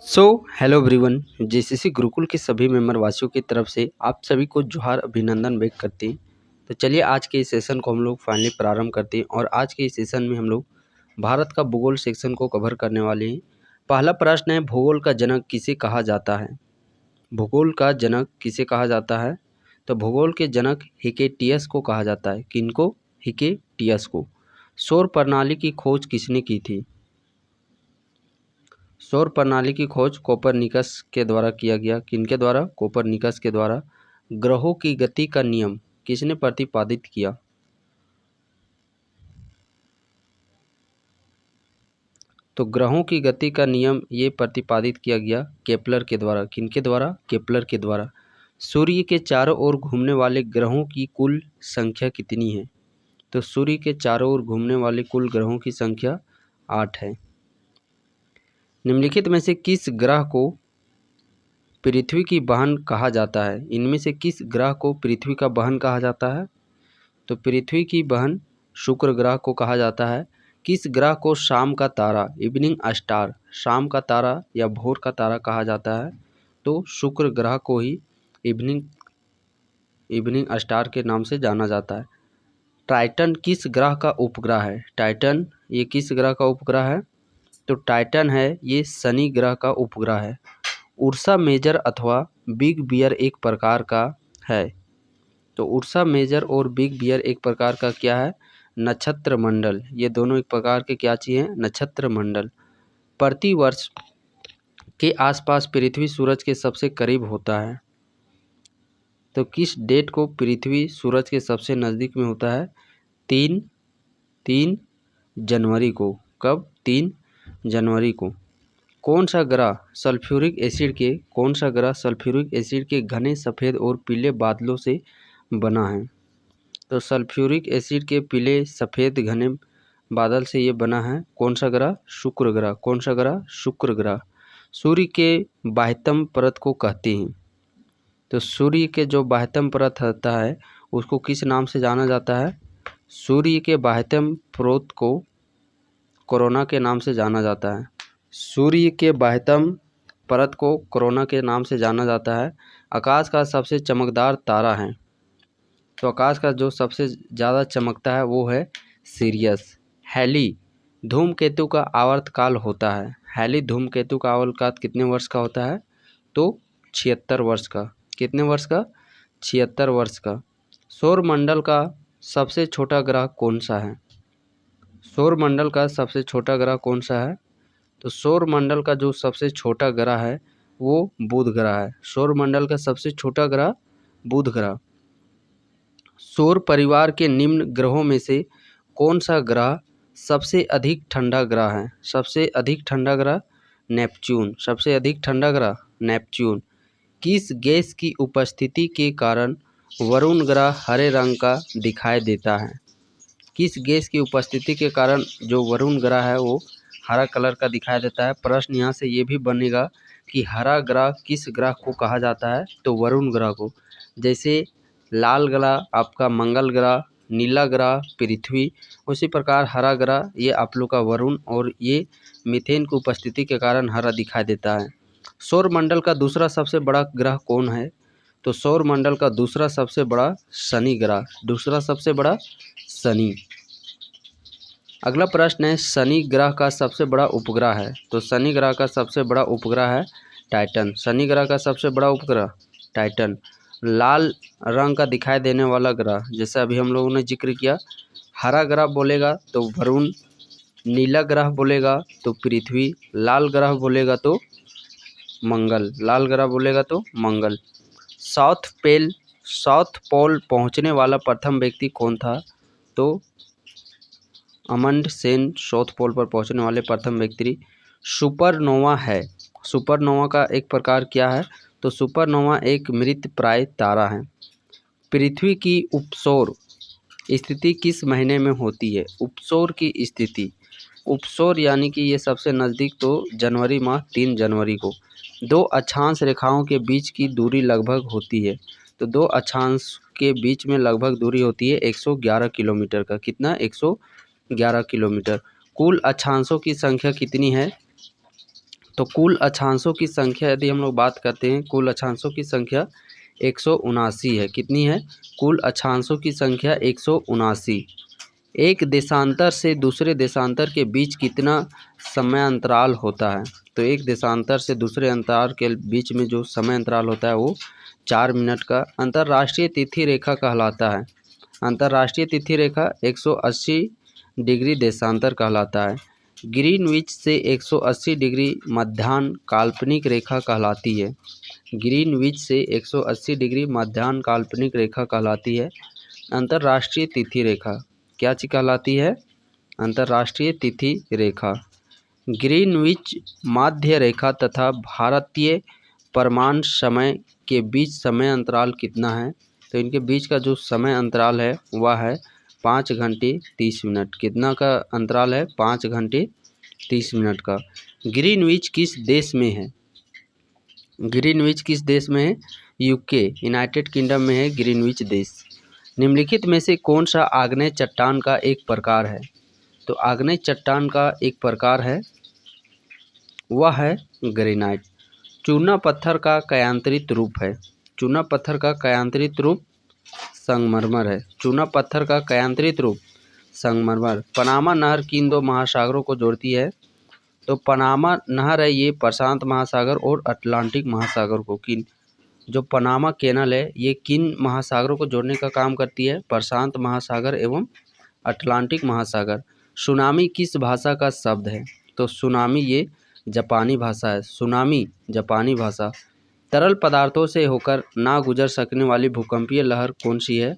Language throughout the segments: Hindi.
So hello everyone. JCC Gurukul के सभी मेंबर वासियों की तरफ से आप सभी को जोहार अभिनंदन व्यक्त करते हैं। तो चलिए आज के इस सेशन को हम लोग फाइनली प्रारंभ करते हैं और आज के इस सेशन में हम लोग भारत का भूगोल सेक्शन को कवर करने वाले हैं। पहला प्रश्न है, भूगोल का जनक किसे कहा जाता है? भूगोल का जनक किसे कहा जाता है? तो भूगोल के जनक हिकेटियस को कहा जाता है। किनको? हिकेटियस को। सौर प्रणाली की खोज किसने की थी? सौर प्रणाली की खोज कोपरनिकस के द्वारा किया गया। किनके द्वारा? कोपरनिकस के द्वारा। ग्रहों की गति का नियम किसने प्रतिपादित किया? तो ग्रहों की गति का नियम ये प्रतिपादित किया गया केपलर के द्वारा। किनके द्वारा? केपलर के द्वारा। सूर्य के चारों ओर घूमने वाले ग्रहों की कुल संख्या कितनी है? तो सूर्य के चारों ओर घूमने वाले कुल ग्रहों की संख्या 8 है। निम्नलिखित में से किस ग्रह को पृथ्वी की बहन कहा जाता है? इनमें से किस ग्रह को पृथ्वी का बहन कहा जाता है? तो पृथ्वी की बहन शुक्र ग्रह को कहा जाता है। किस ग्रह को शाम का तारा, इवनिंग स्टार, शाम का तारा या भोर का तारा कहा जाता है? तो शुक्र ग्रह को ही इवनिंग स्टार के नाम से जाना जाता है। टाइटन किस ग्रह का उपग्रह है? टाइटन ये किस ग्रह का उपग्रह है? तो टाइटन है ये शनि ग्रह का उपग्रह है। उर्सा मेजर अथवा बिग बियर एक प्रकार का है। तो उर्सा मेजर और बिग बियर एक प्रकार का क्या है? नक्षत्र मंडल। ये दोनों एक प्रकार के क्या चीज़ हैं? नक्षत्र मंडल। प्रति वर्ष के आसपास पृथ्वी सूरज के सबसे करीब होता है। तो किस डेट को पृथ्वी सूरज के सबसे नज़दीक में होता है? 3 जनवरी को। कब? 3 जनवरी को। कौन सा ग्रह सल्फ्यूरिक एसिड के घने सफ़ेद और पीले बादलों से बना है? तो सल्फ्यूरिक एसिड के पीले सफ़ेद घने बादल से ये बना है। कौन सा ग्रह? शुक्र ग्रह। कौन सा ग्रह? शुक्र ग्रह। सूर्य के बाह्यतम परत को कहते हैं। तो सूर्य के जो बाह्यतम परत होता है उसको किस नाम से जाना जाता है? सूर्य के बाह्यतम परत को कोरोना के नाम से जाना जाता है। सूर्य के बाह्यतम परत को कोरोना के नाम से जाना जाता है। आकाश का सबसे चमकदार तारा है। तो आकाश का जो सबसे ज़्यादा चमकता है वो है सीरियस। हैली धूमकेतु का आवर्तकाल होता है। हैली धूमकेतु का आवर्तकाल कितने वर्ष का होता है? तो 76 वर्ष का। कितने वर्ष का? 76 वर्ष का। सौरमंडल का सबसे छोटा ग्रह कौन सा है? सौरमंडल का सबसे छोटा ग्रह कौन सा है? तो सौरमंडल का जो सबसे छोटा ग्रह है वो बुध ग्रह है। सौरमंडल का सबसे छोटा ग्रह बुध ग्रह। सौर परिवार के निम्न ग्रहों में से कौन सा ग्रह सबसे अधिक ठंडा ग्रह है? सबसे अधिक ठंडा ग्रह नेपच्यून। सबसे अधिक ठंडा ग्रह नेपच्यून। किस गैस की उपस्थिति के कारण वरुण ग्रह हरे रंग का दिखाई देता है? किस गैस की उपस्थिति के कारण जो वरुण ग्रह है वो हरा कलर का दिखाई देता है? प्रश्न यहाँ से ये भी बनेगा कि हरा ग्रह किस ग्रह को कहा जाता है? तो वरुण ग्रह को। जैसे लाल ग्रह आपका मंगल ग्रह, नीला ग्रह पृथ्वी, उसी प्रकार हरा ग्रह ये आप लोग का वरुण, और ये मीथेन की उपस्थिति के कारण हरा दिखाई देता है। सौरमंडल का दूसरा सबसे बड़ा ग्रह कौन है? तो सौरमंडल का दूसरा सबसे बड़ा शनि ग्रह। दूसरा सबसे बड़ा शनि। अगला प्रश्न है, शनि ग्रह का सबसे बड़ा उपग्रह है। तो शनि ग्रह का सबसे बड़ा उपग्रह है टाइटन। शनि ग्रह का सबसे बड़ा उपग्रह टाइटन। लाल रंग का दिखाई देने वाला ग्रह, जैसे अभी हम लोगों ने जिक्र किया, हरा ग्रह बोलेगा तो वरुण, नीला ग्रह बोलेगा तो पृथ्वी, लाल ग्रह बोलेगा तो मंगल। लाल ग्रह बोलेगा तो मंगल। साउथ पोल पहुंचने वाला प्रथम व्यक्ति कौन था? तो अमंड सेन साउथ पोल पर पहुंचने वाले प्रथम व्यक्ति सुपरनोवा है। सुपरनोवा का एक प्रकार क्या है? तो सुपरनोवा एक मृतप्राय तारा है। पृथ्वी की उपसौर स्थिति किस महीने में होती है? उपसौर की स्थिति, उपसौर यानी कि ये सबसे नज़दीक तो जनवरी माह 3 जनवरी को। दो अक्षांश रेखाओं के बीच की दूरी लगभग होती है। तो दो अक्षांश के बीच में लगभग दूरी होती है 111 किलोमीटर का। कितना? 111 किलोमीटर। कुल अक्षांशों की संख्या कितनी है? तो कुल अक्षांशों की संख्या यदि हम लोग बात करते हैं, कुल अक्षांशों की संख्या 179 है। कितनी है? कुल अक्षांशों की संख्या 179। एक देशांतर से दूसरे देशांतर के बीच कितना समय अंतराल होता है? तो एक देशांतर से दूसरे अंतराल के बीच में जो समय अंतराल होता है वो 4 मिनट का अंतर्राष्ट्रीय तिथि रेखा कहलाता है। अंतर्राष्ट्रीय तिथि रेखा 180 डिग्री देशांतर कहलाता है। ग्रीनविच से 180 डिग्री मध्याह्न काल्पनिक रेखा कहलाती है। ग्रीनविच से 180 डिग्री मध्याह्न काल्पनिक रेखा कहलाती है। अंतर्राष्ट्रीय तिथि रेखा क्या चीज कहलाती है? अंतर्राष्ट्रीय तिथि रेखा। ग्रीनविच माध्य रेखा तथा भारतीय प्रमाण समय के बीच समय अंतराल कितना है? तो इनके बीच का जो समय अंतराल है वह है 5 घंटे 30 मिनट। कितना का अंतराल है? 5 घंटे 30 मिनट का। ग्रीनविच किस देश में है? ग्रीनविच किस देश में है? यूके, यूनाइटेड किंगडम में है ग्रीनविच देश। निम्नलिखित में से कौन सा आग्नेय चट्टान का एक प्रकार है? तो आग्नेय चट्टान का एक प्रकार है वह है ग्रेनाइट। चूना पत्थर का कायांतरित रूप है। चूना पत्थर का कायांतरित रूप संगमरमर है। चूना पत्थर का कायांतरित रूप संगमरमर। पनामा नहर किन दो महासागरों को जोड़ती है? तो पनामा नहर है ये प्रशांत महासागर और अटलांटिक महासागर को, किन जो पनामा कैनाल है ये किन महासागरों को जोड़ने का काम करती है? प्रशांत महासागर एवं अटलांटिक महासागर। सुनामी किस भाषा का शब्द है? तो सुनामी ये जापानी भाषा है। सुनामी जापानी भाषा। तरल पदार्थों से होकर ना गुजर सकने वाली भूकंपीय लहर कौन सी है?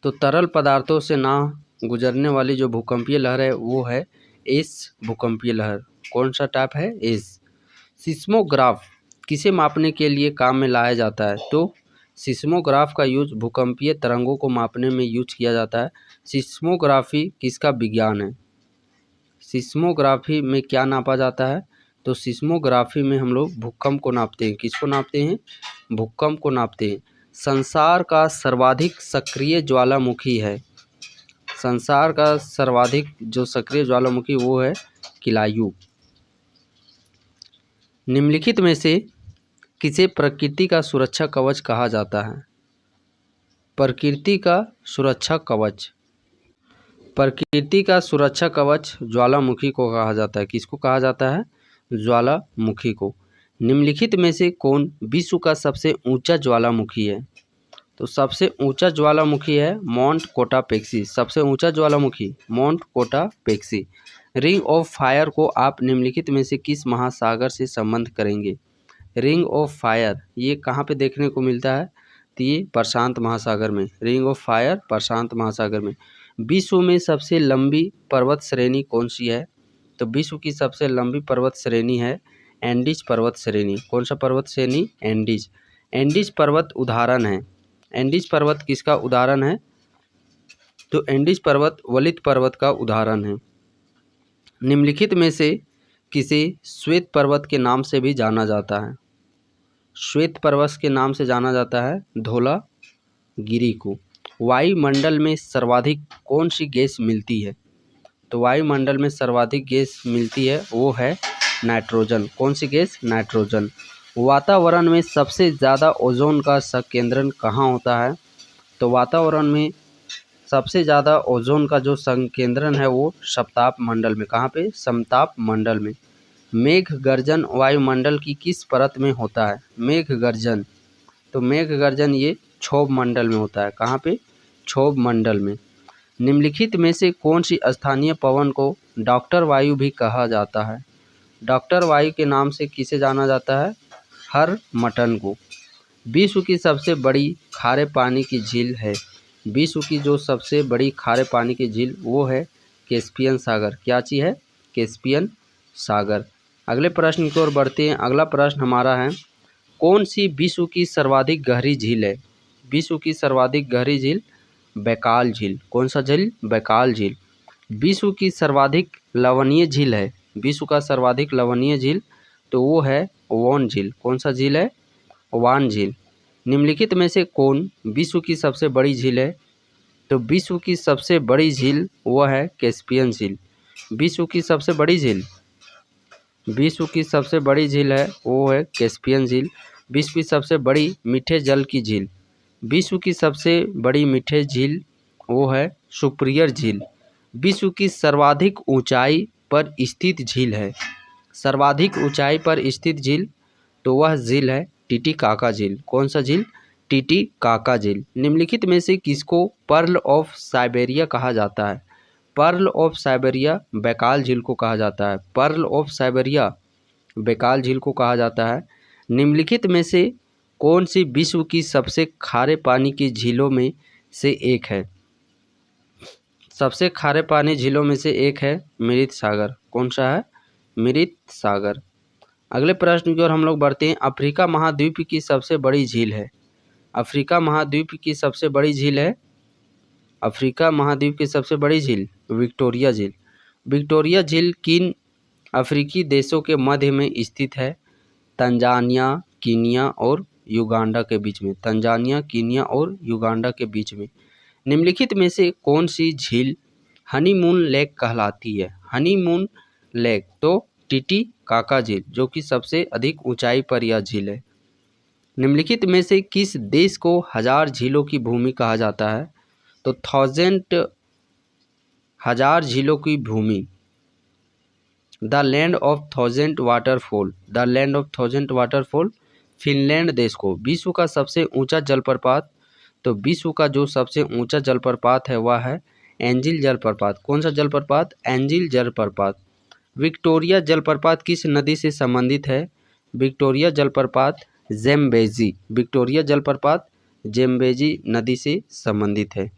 तो तरल पदार्थों से ना गुजरने वाली जो भूकंपीय लहर है वो है एस भूकंपीय लहर। कौन सा टाइप है? एस। सिस्मोग्राफ किसे मापने के लिए काम में लाया जाता है? तो सिस्मोग्राफ का यूज भूकंपीय तरंगों को मापने में यूज किया जाता है। सिस्मोग्राफी किसका विज्ञान है? सिस्मोग्राफी में क्या नापा जाता है? तो सिस्मोग्राफी में हम लोग भूकंप को नापते हैं। किसको नापते हैं? भूकंप को नापते हैं। संसार का सर्वाधिक सक्रिय ज्वालामुखी है। संसार का सर्वाधिक जो सक्रिय ज्वालामुखी वो है किलायू। निम्नलिखित में से किसे प्रकृति का सुरक्षा कवच कहा जाता है? प्रकृति का सुरक्षा कवच। प्रकृति का सुरक्षा कवच ज्वालामुखी को कहा जाता है। किसको कहा जाता है? ज्वालामुखी को। निम्नलिखित में से कौन विश्व का सबसे ऊंचा ज्वालामुखी है? तो सबसे ऊंचा ज्वालामुखी है माउंट कोटापेक्सी। सबसे ऊंचा ज्वालामुखी माउंट कोटापेक्सी। रिंग ऑफ फायर को आप निम्नलिखित में से किस महासागर से संबंध करेंगे? रिंग ऑफ फायर ये कहाँ पे देखने को मिलता है? तो ये प्रशांत महासागर में। रिंग ऑफ फायर प्रशांत महासागर में। विश्व में सबसे लंबी पर्वत श्रेणी कौन सी है? तो विश्व की सबसे लंबी पर्वत श्रेणी है एंडीज पर्वत श्रेणी। कौन सा पर्वत श्रेणी? एंडीज। एंडीज पर्वत उदाहरण है। एंडीज पर्वत किसका उदाहरण है? तो एंडीज पर्वत वलित पर्वत का उदाहरण है। निम्नलिखित में से किसे श्वेत पर्वत के नाम से भी जाना जाता है? श्वेत पर्वत के नाम से जाना जाता है धौलागिरी को। वायुमंडल में सर्वाधिक कौन सी गैस मिलती है? तो वायुमंडल में सर्वाधिक गैस मिलती है वो है नाइट्रोजन। कौन सी गैस? नाइट्रोजन। वातावरण में सबसे ज़्यादा ओजोन का संकेंद्रण कहाँ होता है? तो वातावरण में सबसे ज़्यादा ओजोन का जो संकेंद्रण है वो समताप मंडल में। कहाँ पे? समताप मंडल में। मेघ गर्जन वायुमंडल की किस परत में होता है? मेघ गर्जन। तो मेघ गर्जन ये क्षोभ मंडल में होता है। कहाँ पे? क्षोभ मंडल में। निम्नलिखित में से कौन सी स्थानीय पवन को डॉक्टर वायु भी कहा जाता है? डॉक्टर वायु के नाम से किसे जाना जाता है? हर मटन को। विश्व की सबसे बड़ी खारे पानी की झील है। विश्व की जो सबसे बड़ी खारे पानी की झील वो है कैस्पियन सागर। क्या चीज़ है? कैस्पियन सागर। अगले प्रश्न की ओर बढ़ते हैं। अगला प्रश्न हमारा है कौन सी विश्व की सर्वाधिक गहरी झील है? विश्व की सर्वाधिक गहरी झील बैकाल झील। कौन सा झील? बैकाल झील। विश्व की सर्वाधिक लवणीय झील है। विश्व का सर्वाधिक लवणीय झील तो वो है वान झील। कौन सा झील है? वान झील। निम्नलिखित में से कौन विश्व की सबसे बड़ी झील है? तो विश्व की सबसे बड़ी झील वह है कैस्पियन झील। विश्व की सबसे बड़ी झील विश्व की सबसे बड़ी झील है वो है कैस्पियन झील। विश्व की सबसे बड़ी मीठे जल की झील, विश्व की सबसे बड़ी मीठे झील वो है सुपिरियर झील। विश्व की सर्वाधिक ऊंचाई पर स्थित झील है, सर्वाधिक ऊंचाई पर स्थित झील तो वह झील है टीटीकाका झील। कौन सा झील? टीटीकाका झील। निम्नलिखित में से किसको पर्ल ऑफ साइबेरिया कहा जाता है? पर्ल ऑफ साइबेरिया बैकाल झील को कहा जाता है। पर्ल ऑफ साइबेरिया बैकाल झील को कहा जाता है। निम्नलिखित में से कौन सी विश्व की सबसे खारे पानी की झीलों में से एक है? सबसे खारे पानी झीलों में से एक है मृत सागर। कौन सा है? मृत सागर। अगले प्रश्न की ओर हम लोग बढ़ते हैं। अफ्रीका महाद्वीप की सबसे बड़ी झील है, अफ्रीका महाद्वीप की सबसे बड़ी झील है, अफ्रीका महाद्वीप की सबसे बड़ी झील विक्टोरिया झील। विक्टोरिया झील किन अफ्रीकी देशों के मध्य में स्थित है? तंजानिया, कीनिया और युगांडा के बीच में, तंजानिया, कीनिया और युगांडा के बीच में। निम्नलिखित में से कौन सी झील हनीमून लेक कहलाती है? हनीमून लेक तो टीटीकाका झील, जो कि सबसे अधिक ऊंचाई पर यह झील है। निम्नलिखित में से किस देश को हजार झीलों की भूमि कहा जाता है? तो हजार झीलों की भूमि, the land of thousand waterfall, the land of thousand waterfall Finland देश को। विश्व का सबसे ऊंचा जलप्रपात, तो विश्व का जो सबसे ऊंचा जलप्रपात है वह है एंजिल जलप्रपात। कौन सा जलप्रपात? एंजिल जलप्रपात। विक्टोरिया जलप्रपात किस नदी से संबंधित है? विक्टोरिया जलप्रपात ज़ेम्बेजी, विक्टोरिया जलप्रपात ज़ेम्बेजी नदी से संबंधित है।